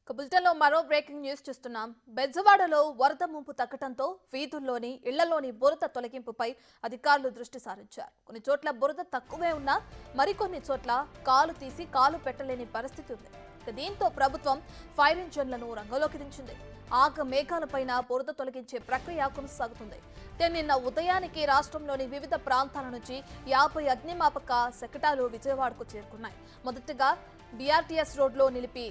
బులెటిన్లో మరో breaking news చూస్తున్నాం. బెజ్జవాడలో వరద ముంపు తగ్గడంతో వీధుల్లోని ఇళ్లలోని బురద తొలగింపుపై అధికారులు దృష్టి సారించారు. కొన్ని చోట్ల బురద తక్కువే ఉన్నా మరికొన్ని చోట్ల కాలు తీసి కాలు పెట్టలేని పరిస్థితి ఉంది. దీంతో ప్రభుత్వం ఫైర్ ఇంజన్లను రంగంలోకి దించింది. ఆగ మేఘాలపైన బురద తొలగించే ప్రక్రియ కొనసాగుతుంది. నిన్న ఉదయానికి రాష్ట్రంలోని వివిధ ప్రాంతాల నుంచి 50 అగ్నిమాపక శకటాలు విజయవాడకు చేరుకున్నాయి. మొదటగా బీఆర్టీఎస్ రోడ్లో నిలిపి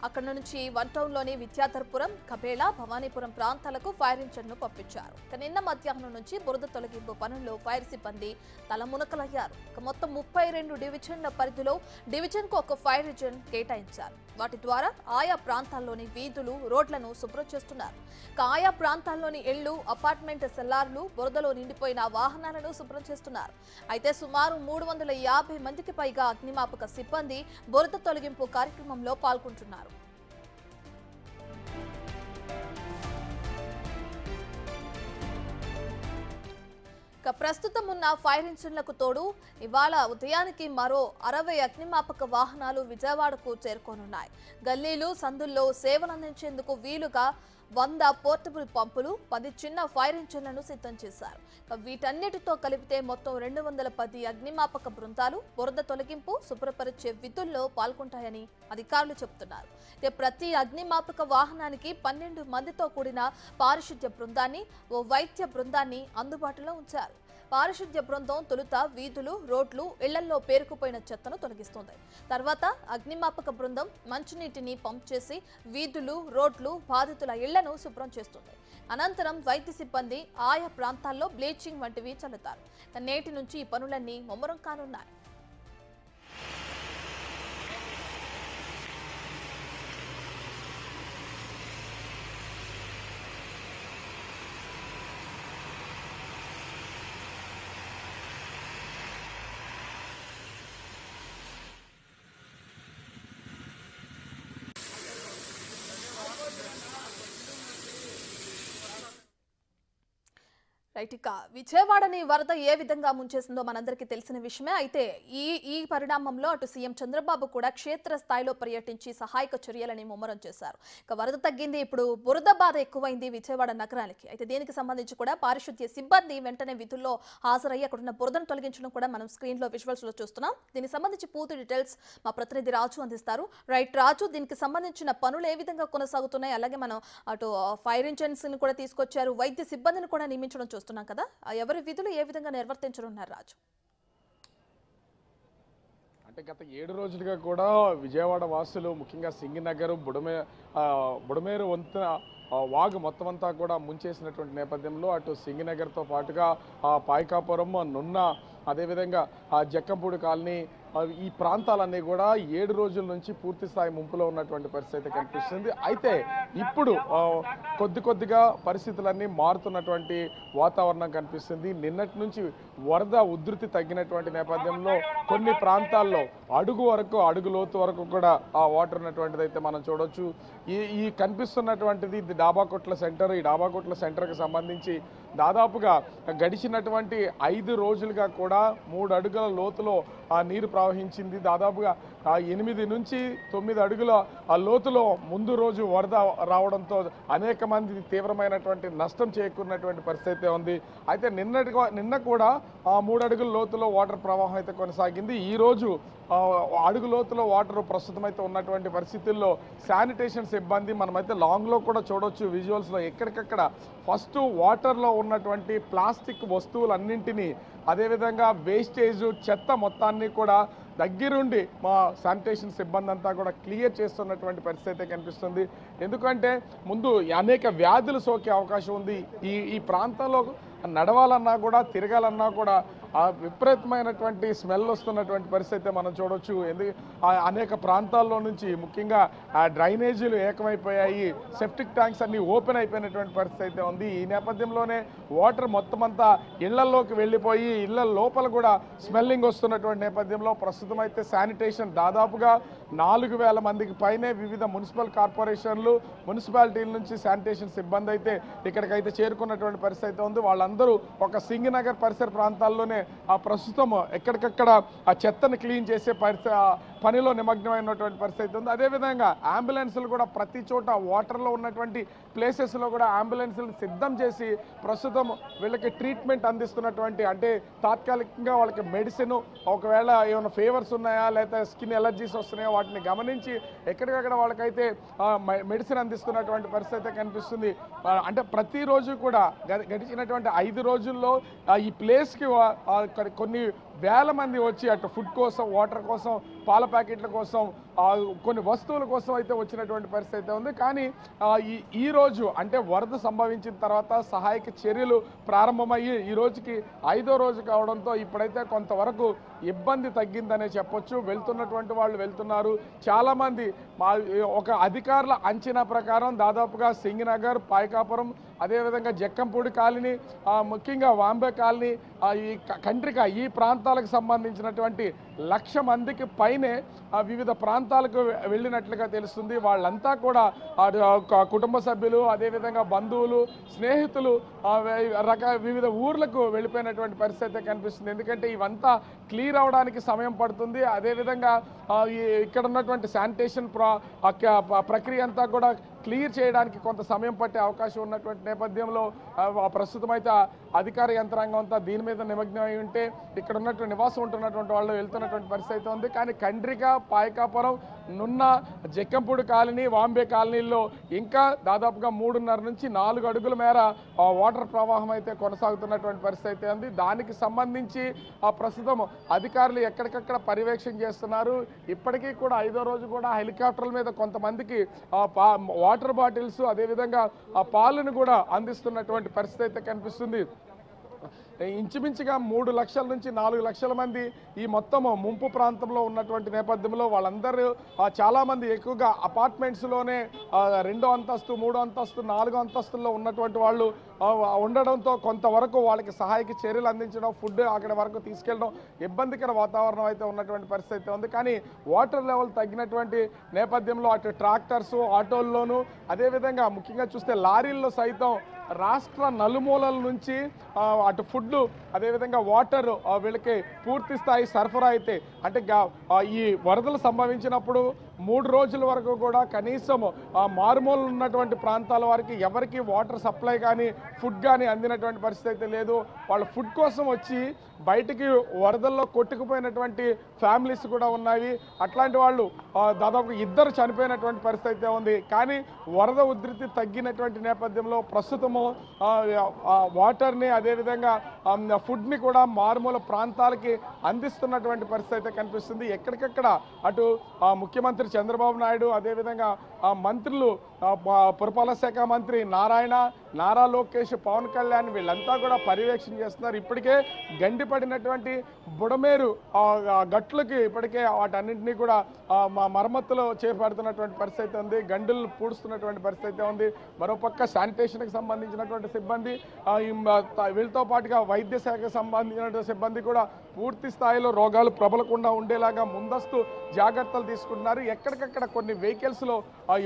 అక్కడ నుంచి వన్ టౌన్లోని విద్యాధర్పురం, కబేళ, భవానీపురం ప్రాంతాలకు ఫైర్ ఇంజన్ను పంపించారు. నిన్న మధ్యాహ్నం నుంచి బురద తొలగింపు పనుల్లో ఫైర్ సిబ్బంది తలమునకలయ్యారు. మొత్తం 32 డివిజన్ల పరిధిలో డివిజన్కు ఒక ఫైర్ ఇంజన్ కేటాయించారు. వాటి ద్వారా ఆయా ప్రాంతాల్లోని వీధులు, రోడ్లను శుభ్రం చేస్తున్నారు. ఆయా ప్రాంతాల్లోని ఇళ్లు, అపార్ట్మెంట్ సెల్లార్లు, బురదలో నిండిపోయిన వాహనాలను శుభ్రం చేస్తున్నారు. అయితే సుమారు 350 మందికి పైగా అగ్నిమాపక సిబ్బంది బురద తొలగింపు కార్యక్రమంలో పాల్గొంటున్నారు. ప్రస్తుతం ఉన్న ఫైర్ ఇంజన్లకు తోడు ఇవాళ ఉదయానికి మరో 60 అగ్నిమాపక వాహనాలు విజయవాడకు చేరుకోనున్నాయి. గల్లీలు, సందుల్లో సేవలందించేందుకు వీలుగా 100 పోర్టబుల్ పంపులు, 10 చిన్న ఫైర్ ఇంజన్లను సిద్ధం చేశారు. వీటన్నిటితో కలిపితే మొత్తం 210 అగ్నిమాపక బృందాలు బురద తొలగింపు, శుభ్రపరిచే విధుల్లో పాల్గొంటాయని అధికారులు చెబుతున్నారు. ప్రతి అగ్నిమాపక వాహనానికి 12 మందితో కూడిన పారిశుద్ధ్య బృందాన్ని, ఓ వైద్య బృందాన్ని అందుబాటులో ఉంచారు. పారిశుద్ధ్య బృందం తొలుత వీధులు, రోడ్లు, ఇళ్లల్లో పేరుకుపోయిన చెత్తను తొలగిస్తుంది. తర్వాత అగ్నిమాపక బృందం మంచినీటిని పంప్ చేసి వీధులు, రోడ్లు, బాధితుల ఇళ్లను శుభ్రం చేస్తుంది. అనంతరం వైద్య సిబ్బంది ఆయా ప్రాంతాల్లో బ్లీచింగ్ వంటివి చల్లుతారు. నేటి నుంచి ఈ పనులన్నీ ముమ్మరం కానున్నాయి. ఇక విజయవాడని వరద ఏ విధంగా ముంచేసిందో మనందరికీ తెలిసిన విషయమే. అయితే ఈ పరిణామంలో అటు సీఎం చంద్రబాబు కూడా క్షేత్ర స్థాయిలో పర్యటించి సహాయక చర్యలని ముమ్మరం చేశారు. ఇక వరద తగ్గింది, ఇప్పుడు బురద బాధ ఎక్కువైంది విజయవాడ నగరానికి. అయితే దీనికి సంబంధించి కూడా పారిశుద్ధ్య సిబ్బంది వెంటనే విధుల్లో హాజరయ్యి అక్కడున్న బురదను తొలగించడం కూడా మనం స్క్రీన్ లో విజువల్స్ లో చూస్తున్నాం. దీనికి సంబంధించి పూర్తి డీటెయిల్స్ మా ప్రతినిధి రాజు అందిస్తారు. రైట్ రాజు, దీనికి సంబంధించిన పనులు ఏ విధంగా కొనసాగుతున్నాయి? అలాగే మనం అటు ఫైర్ ఇంజన్స్ ని కూడా తీసుకొచ్చారు, వైద్య సిబ్బందిని కూడా నియమించడం చూస్తున్నాం కదా, ఎవరి విధులు ఏ విధంగా నిర్వర్తించనున్నారు రాజు? అంటే గత 7 రోజులుగా కూడా విజయవాడ వాసులు, ముఖ్యంగా సింగినగర్, బుడమేరు వంతెన వాగు మొత్తం అంతా కూడా ముంచేసినటువంటి నేపథ్యంలో అటు సింగినగర్తో పాటుగా పాయకాపురం, నున్న, అదేవిధంగా జక్కంపూడి కాలనీ, ఈ ప్రాంతాలన్నీ కూడా 7 రోజుల నుంచి పూర్తి స్థాయి ముంపులో ఉన్నటువంటి పరిస్థితి కనిపిస్తుంది. అయితే ఇప్పుడు కొద్దిగా పరిస్థితులన్నీ మారుతున్నటువంటి వాతావరణం కనిపిస్తుంది. నిన్నటి నుంచి వరద ఉధృతి తగ్గినటువంటి నేపథ్యంలో కొన్ని ప్రాంతాల్లో అడుగు లోతు వరకు కూడా ఆ వాటర్ ఉన్నటువంటిది అయితే మనం చూడవచ్చు. ఈ కనిపిస్తున్నటువంటిది డాబాకొట్ల సెంటర్. ఈ డాబాకొట్ల సెంటర్కి సంబంధించి దాదాపుగా గడిచినటువంటి 5 రోజులుగా కూడా 3 అడుగుల లోతులో ఆ నీరు ప్రవహించింది. దాదాపుగా 8 నుంచి 9 అడుగుల ఆ లోతులో ముందు రోజు వరద రావడంతో అనేక మంది తీవ్రమైనటువంటి నష్టం చేకూరినటువంటి పరిస్థితి ఉంది. అయితే నిన్న కూడా 3 అడుగుల లోతులో వాటర్ ప్రవాహం అయితే కొనసాగింది. ఈ రోజు అడుగు లోతులో వాటర్ ప్రస్తుతం అయితే ఉన్నటువంటి పరిస్థితుల్లో శానిటేషన్ సిబ్బంది మనమైతే లాంగ్లో కూడా చూడవచ్చు విజువల్స్లో, ఎక్కడికక్కడ ఫస్ట్ వాటర్లో ఉన్నటువంటి ప్లాస్టిక్ వస్తువులన్నింటినీ, అదేవిధంగా వేస్టేజ్, చెత్త మొత్తాన్ని కూడా దగ్గరుండి మా శానిటేషన్ సిబ్బంది అంతా కూడా క్లియర్ చేస్తున్నటువంటి పరిస్థితి కనిపిస్తుంది. ఎందుకంటే ముందు అనేక వ్యాధులు సోకే అవకాశం ఉంది. ఈ ప్రాంతంలో నడవాలన్నా కూడా, తిరగాలన్నా కూడా విపరీతమైనటువంటి స్మెల్ వస్తున్నటువంటి పరిస్థితి మనం చూడవచ్చు. అనేక ప్రాంతాల్లో నుంచి ముఖ్యంగా డ్రైనేజీలు ఏకమైపోయాయి, సెప్టిక్ ట్యాంక్స్ అన్ని ఓపెన్ అయిపోయినటువంటి పరిస్థితి ఉంది. ఈ నేపథ్యంలోనే వాటర్ మొత్తం అంతా ఇళ్లలోకి వెళ్ళిపోయి ఇళ్ల లోపల కూడా స్మెల్లింగ్ వస్తున్నటువంటి నేపథ్యంలో ప్రస్తుతం అయితే శానిటేషన్ దాదాపుగా 4000 మందికి పైనే వివిధ మున్సిపల్ కార్పొరేషన్లు, మున్సిపాలిటీల నుంచి శానిటేషన్ సిబ్బంది అయితే ఇక్కడికైతే చేరుకున్నటువంటి పరిస్థితి ఉంది. వాళ్ళందరూ ఒక సింగనగర్ పరిసర ప్రాంతాల్లోనే ప్రస్తుతం ఎక్కడికక్కడ ఆ చెత్తను క్లీన్ చేసే పనిలో నిమగ్నమైనటువంటి పరిస్థితి ఉంది. అదేవిధంగా అంబులెన్సులు కూడా ప్రతి చోట వాటర్లో ఉన్నటువంటి ప్లేసెస్లో కూడా అంబులెన్సులు సిద్ధం చేసి ప్రస్తుతం వీళ్ళకి ట్రీట్మెంట్ అందిస్తున్నటువంటి, అంటే తాత్కాలికంగా వాళ్ళకి మెడిసిన్, ఒకవేళ ఏమైనా ఫీవర్స్ ఉన్నాయా లేదా స్కిన్ ఎలర్జీస్ వస్తున్నాయో వాటిని గమనించి ఎక్కడికక్కడ వాళ్ళకైతే మెడిసిన్ అందిస్తున్నటువంటి పరిస్థితి కనిపిస్తుంది. అంటే ప్రతిరోజు కూడా గడిచినటువంటి 5 రోజుల్లో ఈ ప్లేస్కి కొన్ని వేల మంది వచ్చి అటు ఫుడ్ కోసం, వాటర్ కోసం, పాల ప్యాకెట్ల కోసం, కొన్ని వస్తువుల కోసం అయితే వచ్చినటువంటి పరిస్థితి ఉంది. కానీ ఈ రోజు అంటే వరద సంభవించిన తర్వాత సహాయక చర్యలు ప్రారంభమయ్యి ఈ రోజుకి 5వ రోజు కావడంతో ఇప్పుడైతే కొంతవరకు ఇబ్బంది తగ్గిందనే చెప్పొచ్చు. వెళ్తున్నటువంటి వాళ్ళు వెళ్తున్నారు. చాలామంది ఒక అధికారుల అంచనా ప్రకారం దాదాపుగా సింగినగర్, పాయకాపురం, అదేవిధంగా జక్కంపూడి కాలనీ, ముఖ్యంగా వాంబే కాలనీ, ఈ కంట్రిక ఈ ప్రాంతాలకు సంబంధించినటువంటి 1,00,000 మందికి పైనే వివిధ ప్రాంతాలకు వెళ్ళినట్లుగా తెలుస్తుంది. వాళ్ళంతా కూడా కుటుంబ సభ్యులు, అదేవిధంగా బంధువులు, స్నేహితులు వివిధ ఊర్లకు వెళ్ళిపోయినటువంటి పరిస్థితి కనిపిస్తుంది. ఎందుకంటే ఇవంతా క్లియర్ అవడానికి సమయం పడుతుంది. అదేవిధంగా ఇక్కడ ఉన్నటువంటి శానిటేషన్ ప్రక్రియ అంతా కూడా క్లియర్ చేయడానికి కొంత సమయం పట్టే అవకాశం ఉన్నటువంటి నేపథ్యంలో ప్రస్తుతం అయితే అధికార యంత్రాంగం అంతా దీని మీద నిమగ్నమై ఉంటే ఇక్కడ ఉన్నటువంటి నివాసం ఉంటున్నటువంటి వాళ్ళు వెళ్తున్నటువంటి పరిస్థితి ఉంది. కానీ కండ్రిక, పాయకాపురం, నున్న, జక్కంపూడి కాలనీ, వాంబే కాలనీల్లో ఇంకా దాదాపుగా 3.5 నుంచి 4 అడుగుల మేర వాటర్ ప్రవాహం అయితే కొనసాగుతున్నటువంటి పరిస్థితి ఉంది. దానికి సంబంధించి ప్రస్తుతం అధికారులు ఎక్కడికక్కడ పర్యవేక్షణ చేస్తున్నారు. ఇప్పటికీ కూడా 5వ రోజు కూడా హెలికాప్టర్ల మీద కొంతమందికి వాటర్ బాటిల్స్, అదేవిధంగా పాలను కూడా అందిస్తున్నటువంటి పరిస్థితి అయితే కనిపిస్తుంది. ఇంచుమించుగా 3 లక్షల నుంచి 4 లక్షల మంది ఈ మొత్తం ముంపు ప్రాంతంలో ఉన్నటువంటి నేపథ్యంలో వాళ్ళందరూ చాలామంది ఎక్కువగా అపార్ట్మెంట్స్లోనే 2వ అంతస్తు, 3వ అంతస్తు, 4వ అంతస్తుల్లో ఉన్నటువంటి వాళ్ళు ఉండడంతో కొంతవరకు వాళ్ళకి సహాయక చర్యలు అందించడం, ఫుడ్ అక్కడ వరకు తీసుకెళ్ళడం ఇబ్బందికర వాతావరణం అయితే ఉన్నటువంటి పరిస్థితి ఉంది. కానీ వాటర్ లెవెల్ తగ్గినటువంటి నేపథ్యంలో అటు ట్రాక్టర్స్, ఆటోల్లోనూ, అదేవిధంగా ముఖ్యంగా చూస్తే లారీల్లో సైతం రాష్ట్ర నలుమూలల నుంచి అటు ఫుడ్, అదేవిధంగా వాటర్ వీళ్ళకి పూర్తి స్థాయి సరఫరా అయితే, అంటే ఈ వరదలు సంభవించినప్పుడు 3 రోజుల వరకు కూడా కనీసం మారుమూల ఉన్నటువంటి ప్రాంతాల వారికి ఎవరికి వాటర్ సప్లై కానీ ఫుడ్ కానీ అందినటువంటి పరిస్థితి లేదు. వాళ్ళు ఫుడ్ కోసం వచ్చి బయటికి వరదల్లో కొట్టుకుపోయినటువంటి ఫ్యామిలీస్ కూడా ఉన్నాయి. అట్లాంటి వాళ్ళు దాదాపు 2 చనిపోయినటువంటి పరిస్థితి ఉంది. కానీ వరద ఉధృతి తగ్గినటువంటి నేపథ్యంలో ప్రస్తుతము వాటర్ని, అదేవిధంగా ఫుడ్ని కూడా మారుమూల ప్రాంతాలకి అందిస్తున్నటువంటి పరిస్థితి కనిపిస్తుంది. ఎక్కడికక్కడ అటు ముఖ్యమంత్రి చంద్రబాబు నాయుడు, అదేవిధంగా మంత్రులు, పురపాలక శాఖ మంత్రి నారా లోకేష్, పవన్ కళ్యాణ్ వీళ్ళంతా కూడా పర్యవేక్షణ చేస్తున్నారు. ఇప్పటికే గండిపడినటువంటి బుడమేరు గట్లకి ఇప్పటికే వాటన్నింటినీ కూడా మరమ్మతులు చేపడుతున్నటువంటి పరిస్థితి ఉంది. గండులు పూడుస్తున్నటువంటి పరిస్థితి ఉంది. మరోపక్క శానిటేషన్కి సంబంధించినటువంటి సిబ్బంది, వీళ్ళతో పాటుగా వైద్య శాఖకు సంబంధించినటువంటి సిబ్బంది కూడా పూర్తి స్థాయిలో రోగాలు ప్రబలకుండా ఉండేలాగా ముందస్తు జాగ్రత్తలు తీసుకుంటున్నారు. ఎక్కడికక్కడ కొన్ని వెహికల్స్లో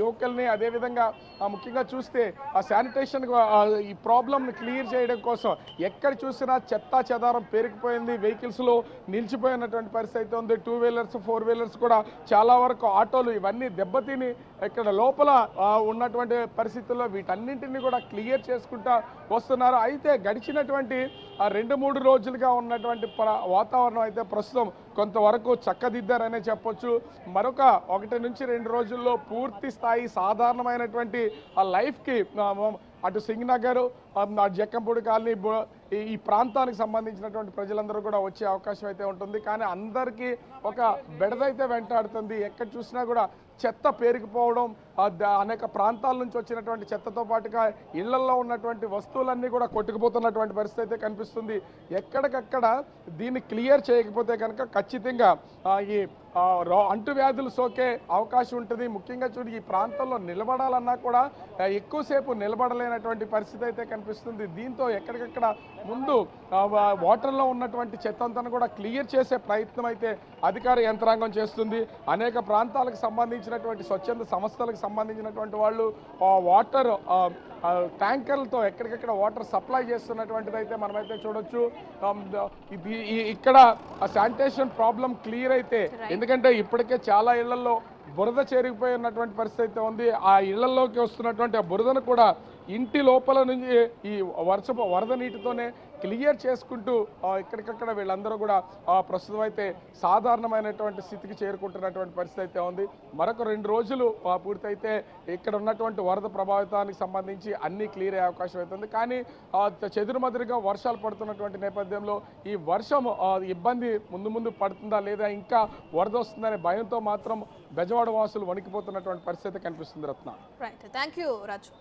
యువకుల్ని, అదేవిధంగా ముఖ్యంగా చూస్తే ఆ శానిటేషన్ ఈ ప్రాబ్లమ్ని క్లియర్ చేయడం కోసం ఎక్కడ చూసినా చెత్తా చెదారం పేరుకుపోయింది. వెహికల్స్లో నిలిచిపోయినటువంటి పరిస్థితి ఉంది. 2 వీలర్స్, 4 వీలర్స్ కూడా చాలా వరకు, ఆటోలు ఇవన్నీ దెబ్బతిని ఇక్కడ లోపల ఉన్నటువంటి పరిస్థితుల్లో వీటన్నింటినీ కూడా క్లియర్ చేసుకుంటా వస్తున్నారు. అయితే గడిచినటువంటి 2-3 రోజులుగా ఉన్నటువంటి వాతావరణం అయితే ప్రస్తుతం కొంతవరకు చక్కదిద్దారనే చెప్పొచ్చు. మరొక 1 నుంచి 2 రోజుల్లో పూర్తి స్థాయి సాధారణమైనటువంటి ఆ లైఫ్కి అటు సింగనగర్, జక్కంపూడి కాలనీ, ఈ ప్రాంతానికి సంబంధించినటువంటి ప్రజలందరూ కూడా వచ్చే అవకాశం అయితే ఉంటుంది. కానీ అందరికీ ఒక బెడదైతే వెంటాడుతుంది. ఎక్కడ చూసినా కూడా చెత్త పేరుకుపోవడం, అనేక ప్రాంతాల నుంచి వచ్చినటువంటి చెత్తతో పాటుగా ఇళ్లలో ఉన్నటువంటి వస్తువులన్నీ కూడా కొట్టుకుపోతున్నటువంటి పరిస్థితి కనిపిస్తుంది. ఎక్కడికక్కడ దీన్ని క్లియర్ చేయకపోతే కనుక ఖచ్చితంగా ఈ అంటువ్యాధులు సోకే అవకాశం ఉంటుంది. ముఖ్యంగా చూడు, ఈ ప్రాంతంలో నిలబడాలన్నా కూడా ఎక్కువసేపు నిలబడలేనటువంటి పరిస్థితి అయితే కనిపిస్తుంది. దీంతో ఎక్కడికక్కడ ముందు వాటర్లో ఉన్నటువంటి చెత్త అంతా కూడా క్లియర్ చేసే ప్రయత్నం అయితే అధికార యంత్రాంగం చేస్తుంది. అనేక ప్రాంతాలకు సంబంధించినటువంటి స్వచ్ఛంద సంస్థలకు సంబంధించినటువంటి వాళ్ళు వాటర్ ట్యాంకర్లతో ఎక్కడికక్కడ వాటర్ సప్లై చేస్తున్నటువంటిది అయితే మనమైతే చూడొచ్చు. ఇక్కడ శానిటేషన్ ప్రాబ్లం క్లియర్ అయితే, ఎందుకంటే ఇప్పటికే చాలా ఇళ్లలో బురద చేరిగిపోయి ఉన్నటువంటి పరిస్థితి అయితే ఉంది. ఆ ఇళ్లలోకి వస్తున్నటువంటి ఆ బురదను కూడా ఇంటి లోపల నుంచి ఈ వరద నీటితోనే క్లియర్ చేసుకుంటూ ఇక్కడికక్కడ వీళ్ళందరూ కూడా ప్రస్తుతం అయితే సాధారణమైనటువంటి స్థితికి చేరుకుంటున్నటువంటి పరిస్థితి అయితే ఉంది. మరొక 2 రోజులు పూర్తయితే ఇక్కడ ఉన్నటువంటి వరద ప్రభావితానికి సంబంధించి అన్నీ క్లియర్ అయ్యే అవకాశం అవుతుంది. కానీ చెదురుమదురుగా వర్షాలు పడుతున్నటువంటి నేపథ్యంలో ఈ వర్షం ఇబ్బంది ముందు పడుతుందా లేదా ఇంకా వరద వస్తుందనే భయంతో మాత్రం బెజవాడ వాసులు వణికిపోతున్నటువంటి పరిస్థితి కనిపిస్తుంది. Ratna. Right, thank you Raju.